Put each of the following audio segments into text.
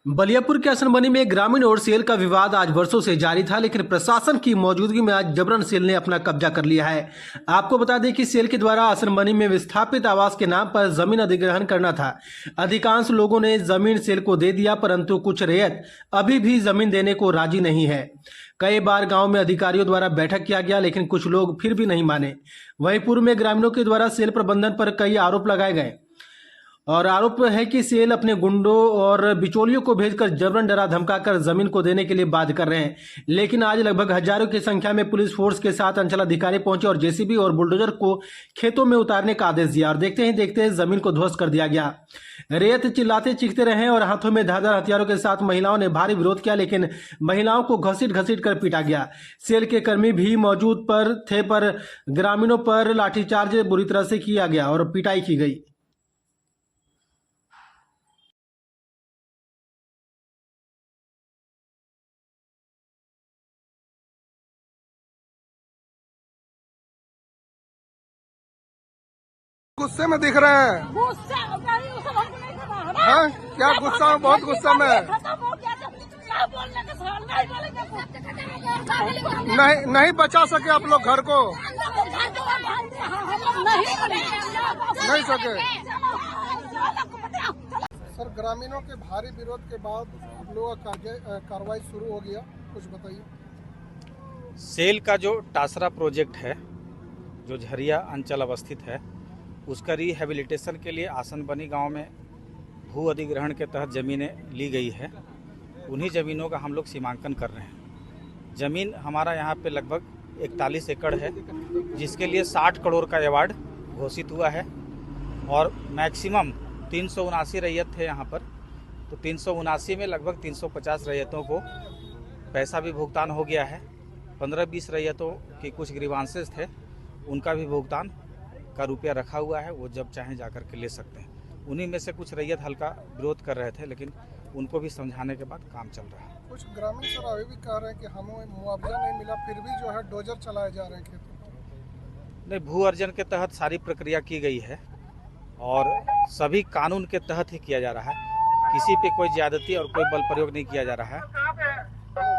बलियापुर के असनबनी में ग्रामीण और सेल का विवाद आज वर्षों से जारी था, लेकिन प्रशासन की मौजूदगी में आज जबरन सेल ने अपना कब्जा कर लिया है। आपको बता दें कि सेल के द्वारा असनबनी में विस्थापित आवास के नाम पर जमीन अधिग्रहण करना था। अधिकांश लोगों ने जमीन सेल को दे दिया, परंतु कुछ रैयत अभी भी जमीन देने को राजी नहीं है। कई बार गांव में अधिकारियों द्वारा बैठक किया गया, लेकिन कुछ लोग फिर भी नहीं माने। वहीं पूर्व में ग्रामीणों के द्वारा सेल प्रबंधन पर कई आरोप लगाए गए और आरोप है कि सेल अपने गुंडों और बिचौलियों को भेजकर जबरन डरा धमकाकर जमीन को देने के लिए बाध्य कर रहे हैं। लेकिन आज लगभग हजारों की संख्या में पुलिस फोर्स के साथ अंचलाधिकारी पहुंचे और जेसीबी और बुलडोजर को खेतों में उतारने का आदेश दिया और देखते ही देखते जमीन को ध्वस्त कर दिया गया। रेत चिल्लाते चीखते रहे और हाथों में धारदार हथियारों के साथ महिलाओं ने भारी विरोध किया, लेकिन महिलाओं को घसीट घसीट कर पीटा गया। सेल के कर्मी भी मौजूद थे, पर ग्रामीणों पर लाठीचार्ज बुरी तरह से किया गया और पिटाई की गई। गुस्से में दिख रहे हैं। हाँ, क्या गुस्सा में? बहुत गुस्सा में। नहीं बचा सके आप लोग घर को? नहीं सके। सर, ग्रामीणों के भारी विरोध के बाद आप लोगों का कार्रवाई शुरू हो गया, कुछ बताइए। सेल का जो टासरा प्रोजेक्ट है, जो झरिया अंचल अवस्थित है, उसका रिहेबिलिटेशन के लिए आसनबनी गांव में भू अधिग्रहण के तहत ज़मीनें ली गई है। उन्हीं ज़मीनों का हम लोग सीमांकन कर रहे हैं। ज़मीन हमारा यहाँ पे लगभग 41 एकड़ है, जिसके लिए 60 करोड़ का अवार्ड घोषित हुआ है और मैक्सिमम 379 रैयत थे यहाँ पर। तो 379 में लगभग 350 रैयतों को पैसा भी भुगतान हो गया है। 15-20 रैयतों की कुछ ग्रीवांसेस थे, उनका भी भुगतान का रुपया रखा हुआ है, वो जब चाहें जाकर के ले सकते हैं। उन्हीं में से कुछ रैयत हल्का विरोध कर रहे थे, लेकिन उनको भी समझाने के बाद काम चल रहा है। कुछ ग्रामीण सर अभी भी कह रहे हैं कि हमें मुआवजा नहीं मिला, फिर भी जो है डोजर चलाए जा रहे हैं खेतों। नहीं, भू अर्जन के तहत सारी प्रक्रिया की गई है और सभी कानून के तहत ही किया जा रहा है। किसी पे कोई ज्यादती और कोई बल प्रयोग नहीं किया जा रहा है।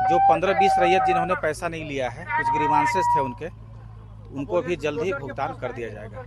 जो 15-20 रैयत जिन्होंने पैसा नहीं लिया है, कुछ ग्रीवांसेस थे उनको भी जल्द ही भुगतान कर दिया जाएगा।